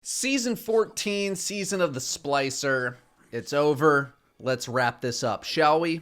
Season 14, season of the Splicer. It's over. Let's wrap this up, shall we?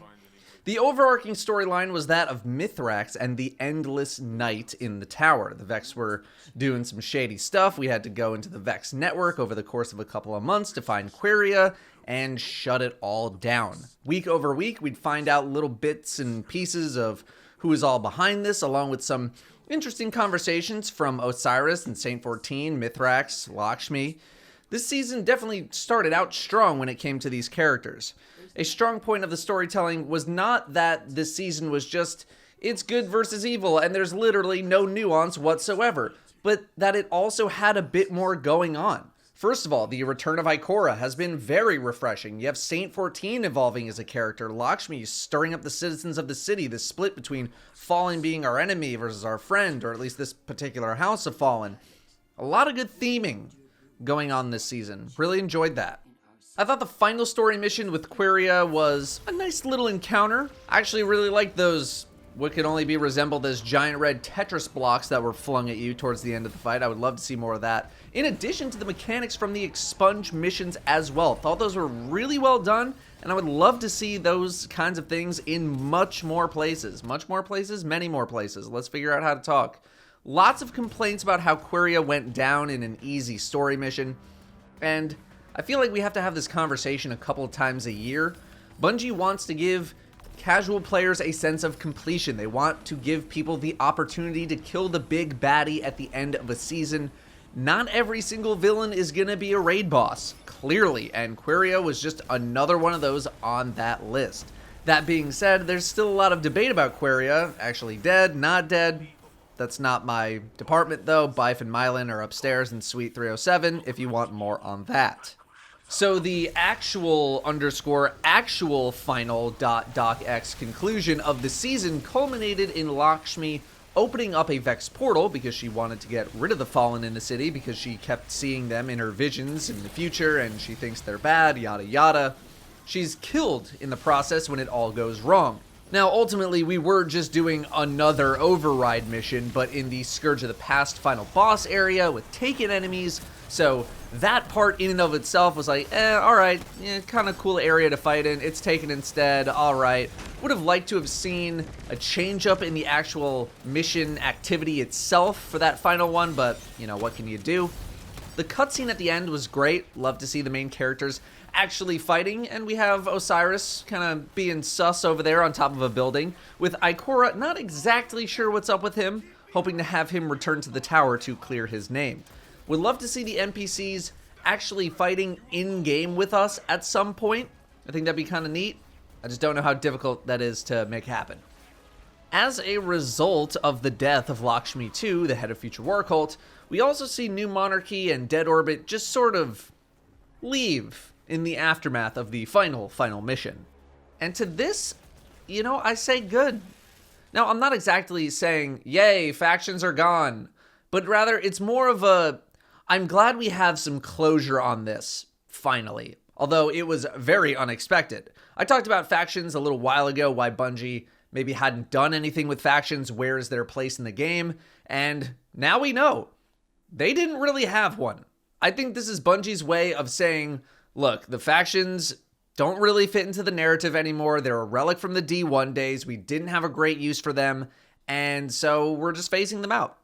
The overarching storyline was that of Mithrax and the endless night in the tower. The Vex were doing some shady stuff. We had to go into the Vex network over the course of a couple of months to find Queria and shut it all down. Week over week, we'd find out little bits and pieces of who is all behind this, along with some interesting conversations from Osiris and Saint 14, Mithrax, Lakshmi. This season definitely started out strong when it came to these characters. A strong point of the storytelling was not that this season was just, it's good versus evil and there's literally no nuance whatsoever, but that it also had a bit more going on. First of all, the return of Ikora has been very refreshing. You have Saint 14 evolving as a character, Lakshmi stirring up the citizens of the city, the split between Fallen being our enemy versus our friend, or at least this particular House of Fallen. A lot of good theming going on this season. Really enjoyed that. I thought the final story mission with Queria was a nice little encounter. I actually really liked those what could only be resembled as giant red Tetris blocks that were flung at you towards the end of the fight. I would love to see more of that. In addition to the mechanics from the expunge missions as well. Thought those were really well done, and I would love to see those kinds of things in much more places. Much more places? Many more places. Let's figure out how to talk. Lots of complaints about how Queria went down in an easy story mission, and I feel like we have to have this conversation a couple of times a year. Bungie wants to give casual players a sense of completion. They want to give people the opportunity to kill the big baddie at the end of a season. Not every single villain is going to be a raid boss, clearly, and Queria was just another one of those on that list. That being said, there's still a lot of debate about Queria, actually dead, not dead. That's not my department though. Bife and Mylan are upstairs in Suite 307 if you want more on that. So the actual final .docx conclusion of the season culminated in Lakshmi opening up a Vex portal because she wanted to get rid of the Fallen in the city because she kept seeing them in her visions in the future and she thinks they're bad, yada yada. She's killed in the process when it all goes wrong. Now, ultimately, we were just doing another override mission, but in the Scourge of the Past final boss area with taken enemies, so that part in and of itself was like, alright, kind of cool area to fight in, it's taken instead, alright. Would have liked to have seen a change up in the actual mission activity itself for that final one, but, what can you do? The cutscene at the end was great, love to see the main characters actually fighting, and we have Osiris kind of being sus over there on top of a building, with Ikora not exactly sure what's up with him, hoping to have him return to the tower to clear his name. Would love to see the NPCs actually fighting in-game with us at some point. I think that'd be kind of neat. I just don't know how difficult that is to make happen. As a result of the death of Lakshmi 2, the head of Future War Cult, we also see New Monarchy and Dead Orbit just sort of leave in the aftermath of the final mission. And to this, I say good. Now, I'm not exactly saying, yay, factions are gone, but rather it's more of a, I'm glad we have some closure on this, finally. Although it was very unexpected. I talked about factions a little while ago, why Bungie maybe hadn't done anything with factions, where is their place in the game, and now we know. They didn't really have one. I think this is Bungie's way of saying, look, the factions don't really fit into the narrative anymore. They're a relic from the D1 days. We didn't have a great use for them, and so we're just phasing them out.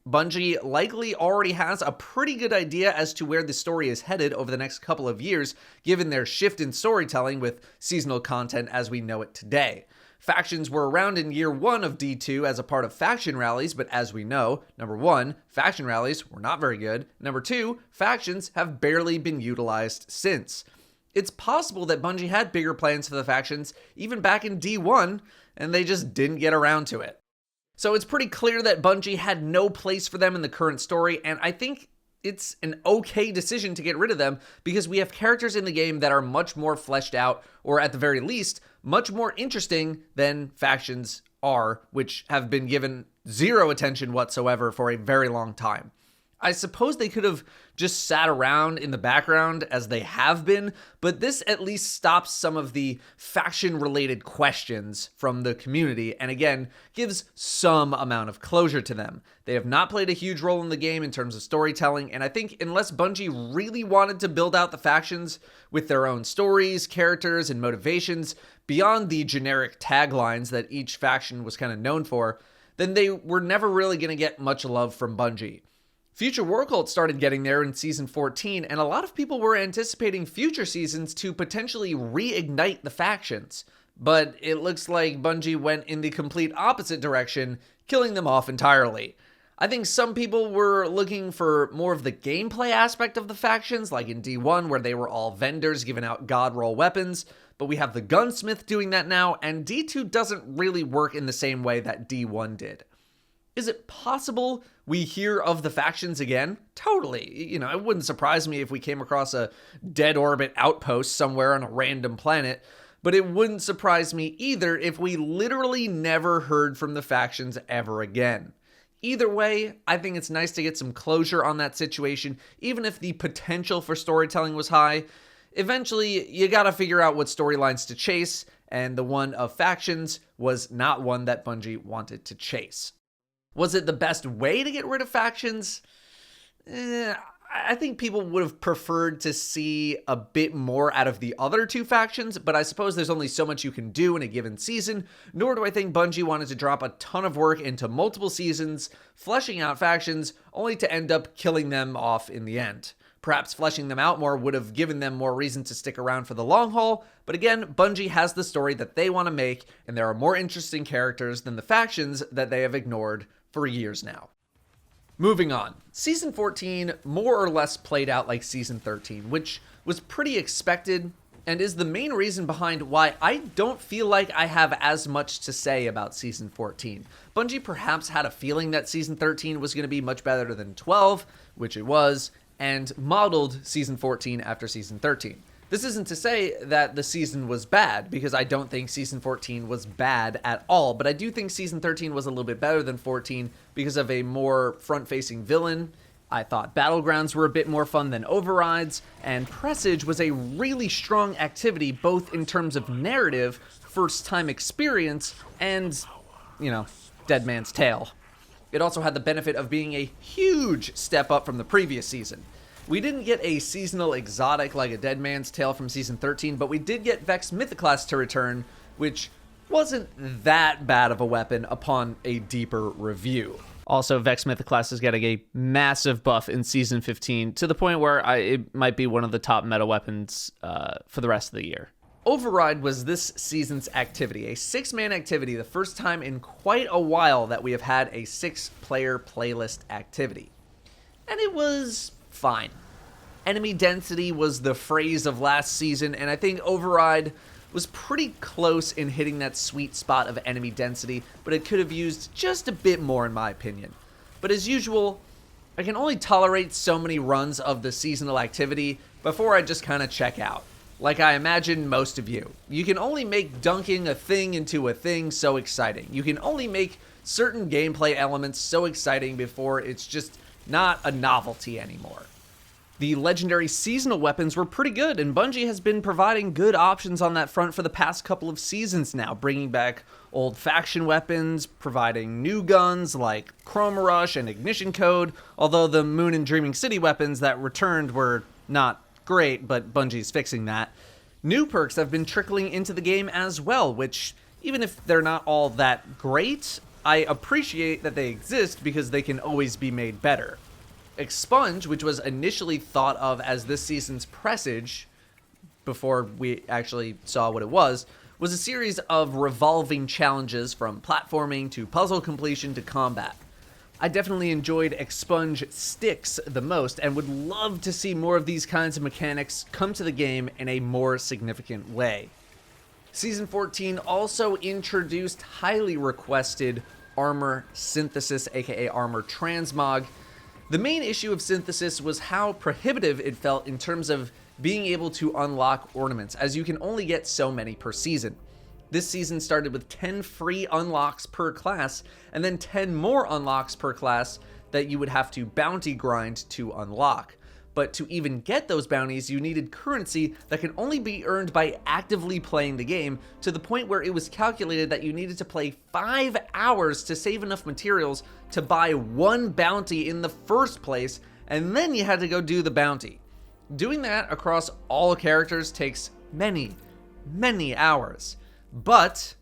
Bungie likely already has a pretty good idea as to where the story is headed over the next couple of years, given their shift in storytelling with seasonal content as we know it today. Factions were around in year 1 of D2 as a part of faction rallies, but as we know, number 1, faction rallies were not very good. Number 2, factions have barely been utilized since. It's possible that Bungie had bigger plans for the factions even back in D1, and they just didn't get around to it. So it's pretty clear that Bungie had no place for them in the current story, and I think it's an okay decision to get rid of them because we have characters in the game that are much more fleshed out, or at the very least, much more interesting than factions are, which have been given zero attention whatsoever for a very long time. I suppose they could have just sat around in the background as they have been, but this at least stops some of the faction-related questions from the community, and again, gives some amount of closure to them. They have not played a huge role in the game in terms of storytelling, and I think unless Bungie really wanted to build out the factions with their own stories, characters, and motivations, beyond the generic taglines that each faction was kind of known for, then they were never really going to get much love from Bungie. Future War Cult started getting there in Season 14, and a lot of people were anticipating future seasons to potentially reignite the factions. But it looks like Bungie went in the complete opposite direction, killing them off entirely. I think some people were looking for more of the gameplay aspect of the factions, like in D1, where they were all vendors giving out god roll weapons, but we have the gunsmith doing that now, and D2 doesn't really work in the same way that D1 did. Is it possible we hear of the factions again? Totally. It wouldn't surprise me if we came across a dead orbit outpost somewhere on a random planet, but it wouldn't surprise me either if we literally never heard from the factions ever again. Either way, I think it's nice to get some closure on that situation, even if the potential for storytelling was high. Eventually, you gotta figure out what storylines to chase, and the one of factions was not one that Bungie wanted to chase. Was it the best way to get rid of factions? I think people would have preferred to see a bit more out of the other two factions, but I suppose there's only so much you can do in a given season, nor do I think Bungie wanted to drop a ton of work into multiple seasons, fleshing out factions, only to end up killing them off in the end. Perhaps fleshing them out more would have given them more reason to stick around for the long haul, but again, Bungie has the story that they want to make, and there are more interesting characters than the factions that they have ignored for years now. Moving on, Season 14 more or less played out like Season 13, which was pretty expected and is the main reason behind why I don't feel like I have as much to say about Season 14. Bungie perhaps had a feeling that Season 13 was going to be much better than 12, which it was, and modeled Season 14 after Season 13. This isn't to say that the season was bad, because I don't think Season 14 was bad at all, but I do think Season 13 was a little bit better than 14 because of a more front-facing villain. I thought Battlegrounds were a bit more fun than Overrides, and Presage was a really strong activity both in terms of narrative, first-time experience, and, Dead Man's Tale. It also had the benefit of being a huge step up from the previous season. We didn't get a seasonal exotic like a Dead Man's Tale from Season 13, but we did get Vex Mythoclast to return, which wasn't that bad of a weapon upon a deeper review. Also, Vex Mythoclast is getting a massive buff in Season 15, to the point where it might be one of the top meta weapons for the rest of the year. Override was this season's activity, a 6-man activity, the first time in quite a while that we have had a 6-player playlist activity. And it was fine. Enemy density was the phrase of last season, and I think Override was pretty close in hitting that sweet spot of enemy density, but it could have used just a bit more in my opinion. But as usual, I can only tolerate so many runs of the seasonal activity before I just kind of check out. Like I imagine most of you. You can only make dunking a thing into a thing so exciting. You can only make certain gameplay elements so exciting before it's just not a novelty anymore. The legendary seasonal weapons were pretty good, and Bungie has been providing good options on that front for the past couple of seasons now, bringing back old faction weapons, providing new guns like Chroma Rush and Ignition Code, although the Moon and Dreaming City weapons that returned were not great, but Bungie's fixing that. New perks have been trickling into the game as well, which, even if they're not all that great, I appreciate that they exist because they can always be made better. Expunge, which was initially thought of as this season's Presage, before we actually saw what it was a series of revolving challenges from platforming to puzzle completion to combat. I definitely enjoyed Expunge Sticks the most and would love to see more of these kinds of mechanics come to the game in a more significant way. Season 14 also introduced highly requested armor synthesis, aka armor transmog. The main issue of synthesis was how prohibitive it felt in terms of being able to unlock ornaments, as you can only get so many per season. This season started with 10 free unlocks per class, and then 10 more unlocks per class that you would have to bounty grind to unlock. But to even get those bounties, you needed currency that can only be earned by actively playing the game, to the point where it was calculated that you needed to play 5 hours to save enough materials to buy one bounty in the first place, and then you had to go do the bounty. Doing that across all characters takes many, many hours. But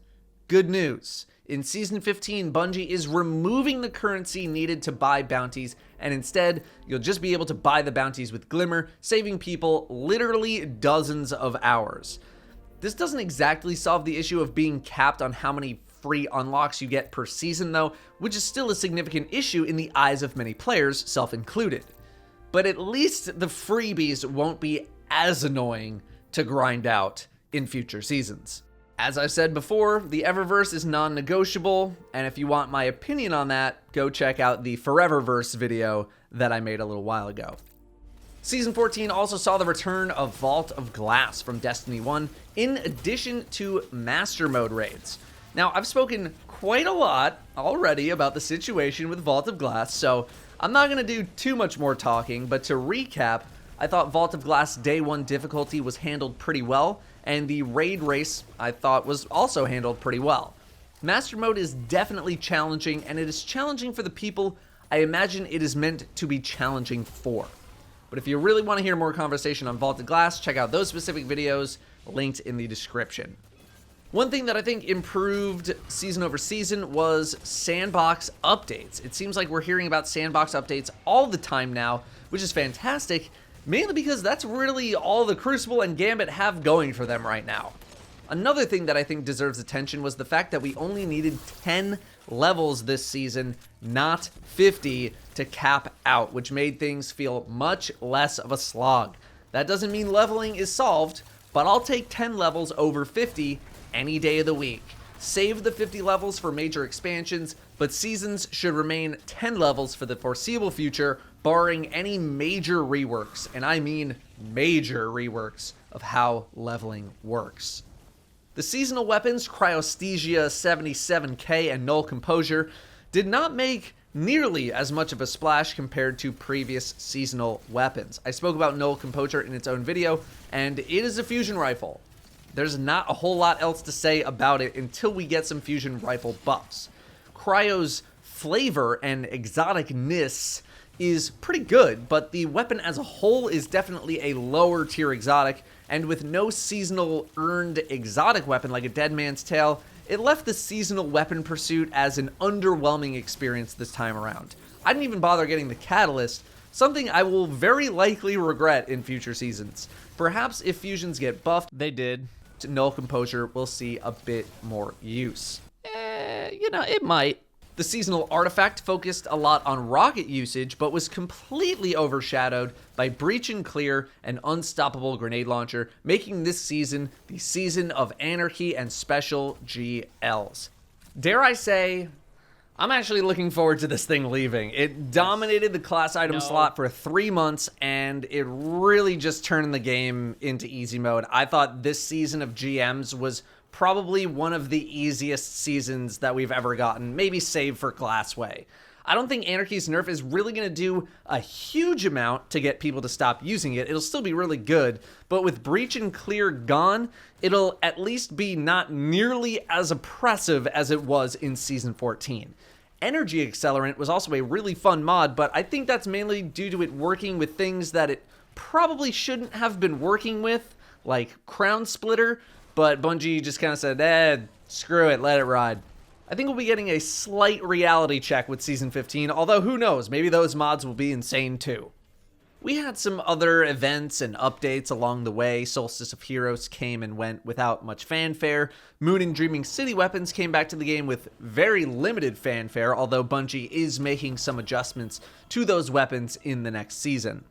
good news. In Season 15, Bungie is removing the currency needed to buy bounties, and instead, you'll just be able to buy the bounties with Glimmer, saving people literally dozens of hours. This doesn't exactly solve the issue of being capped on how many free unlocks you get per season though, which is still a significant issue in the eyes of many players, self-included. But at least the freebies won't be as annoying to grind out in future seasons. As I've said before, the Eververse is non-negotiable, and if you want my opinion on that, go check out the Foreververse video that I made a little while ago. Season 14 also saw the return of Vault of Glass from Destiny 1, in addition to Master Mode raids. Now, I've spoken quite a lot already about the situation with Vault of Glass, so I'm not going to do too much more talking, but to recap, I thought Vault of Glass Day 1 difficulty was handled pretty well, and the raid race I thought was also handled pretty well. Master Mode is definitely challenging, and it is challenging for the people I imagine it is meant to be challenging for. But if you really want to hear more conversation on Vault of Glass, check out those specific videos linked in the description. One thing that I think improved season over season was sandbox updates. It seems like we're hearing about sandbox updates all the time now, which is fantastic, mainly because that's really all the Crucible and Gambit have going for them right now. Another thing that I think deserves attention was the fact that we only needed 10 levels this season, not 50, to cap out, which made things feel much less of a slog. That doesn't mean leveling is solved, but I'll take 10 levels over 50 any day of the week. Save the 50 levels for major expansions, but seasons should remain 10 levels for the foreseeable future, barring any major reworks, and I mean major reworks, of how leveling works. The seasonal weapons, Cryosthesia 77k and Null Composure, did not make nearly as much of a splash compared to previous seasonal weapons. I spoke about Null Composure in its own video, and it is a fusion rifle. There's not a whole lot else to say about it until we get some fusion rifle buffs. Cryo's flavor and exoticness is pretty good, but the weapon as a whole is definitely a lower tier exotic, and with no seasonal earned exotic weapon like a Dead Man's Tale, it left the seasonal weapon pursuit as an underwhelming experience this time around. I didn't even bother getting the Catalyst, something I will very likely regret in future seasons. Perhaps if fusions get buffed, they did, to Null Composure, we'll see a bit more use. It might. The seasonal artifact focused a lot on rocket usage, but was completely overshadowed by Breach and Clear and Unstoppable Grenade Launcher, making this season the season of Anarchy and Special GLs. Dare I say, I'm actually looking forward to this thing leaving. It dominated the class item slot for 3 months, and it really just turned the game into easy mode. I thought this season of GMs was probably one of the easiest seasons that we've ever gotten, maybe save for Glassway. I don't think Anarchy's nerf is really going to do a huge amount to get people to stop using it. It'll still be really good, but with Breach and Clear gone, it'll at least be not nearly as oppressive as it was in Season 14. Energy Accelerant was also a really fun mod, but I think that's mainly due to it working with things that it probably shouldn't have been working with, like Crown Splitter, but Bungie just kind of said, screw it, let it ride. I think we'll be getting a slight reality check with Season 15, although who knows, maybe those mods will be insane too. We had some other events and updates along the way. Solstice of Heroes came and went without much fanfare. Moon and Dreaming City weapons came back to the game with very limited fanfare, although Bungie is making some adjustments to those weapons in the next season.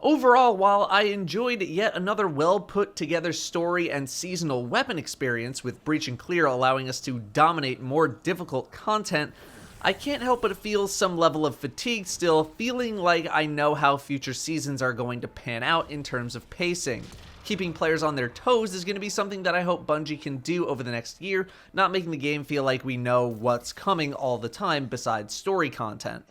Overall, while I enjoyed yet another well-put-together story and seasonal weapon experience, with Breach and Clear allowing us to dominate more difficult content, I can't help but feel some level of fatigue still, feeling like I know how future seasons are going to pan out in terms of pacing. Keeping players on their toes is going to be something that I hope Bungie can do over the next year, not making the game feel like we know what's coming all the time besides story content.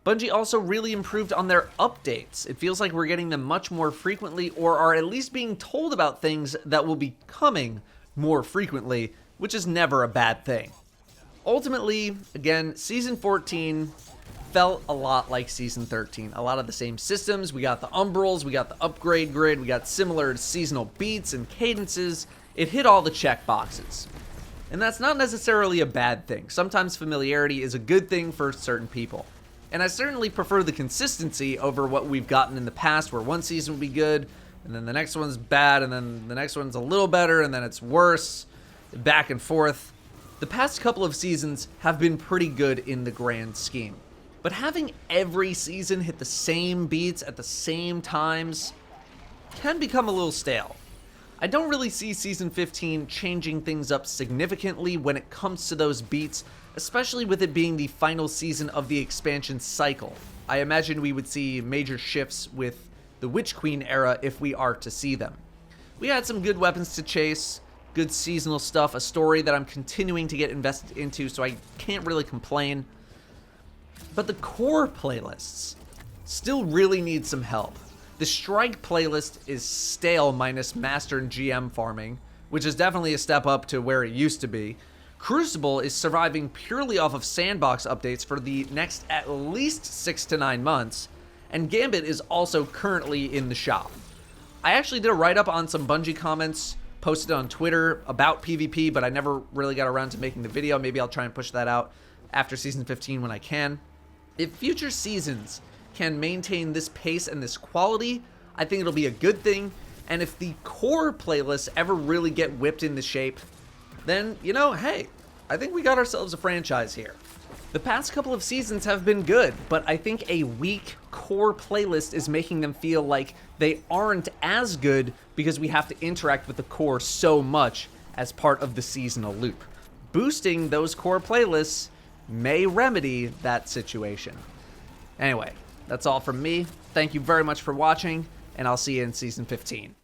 Bungie also really improved on their updates. It feels like we're getting them much more frequently, or are at least being told about things that will be coming more frequently, which is never a bad thing. Ultimately, again, Season 14 felt a lot like Season 13. A lot of the same systems. We got the Umbrals, we got the upgrade grid, we got similar seasonal beats and cadences. It hit all the check boxes. And that's not necessarily a bad thing. Sometimes familiarity is a good thing for certain people. And I certainly prefer the consistency over what we've gotten in the past, where one season will be good, and then the next one's bad, and then the next one's a little better, and then it's worse, back and forth. The past couple of seasons have been pretty good in the grand scheme. But having every season hit the same beats at the same times can become a little stale. I don't really see Season 15 changing things up significantly when it comes to those beats, especially with it being the final season of the expansion cycle. I imagine we would see major shifts with the Witch Queen era if we are to see them. We had some good weapons to chase, good seasonal stuff, a story that I'm continuing to get invested into, so I can't really complain. But the core playlists still really need some help. The Strike playlist is stale minus Master and GM farming, which is definitely a step up to where it used to be. Crucible is surviving purely off of sandbox updates for the next at least 6 to 9 months, and Gambit is also currently in the shop. I actually did a write-up on some Bungie comments posted on Twitter about PvP, but I never really got around to making the video. Maybe I'll try and push that out after Season 15 when I can. If future seasons can maintain this pace and this quality, I think it'll be a good thing, and if the core playlists ever really get whipped into shape, then, you know, hey, I think we got ourselves a franchise here. The past couple of seasons have been good, but I think a weak core playlist is making them feel like they aren't as good because we have to interact with the core so much as part of the seasonal loop. Boosting those core playlists may remedy that situation. Anyway, that's all from me. Thank you very much for watching, and I'll see you in Season 15.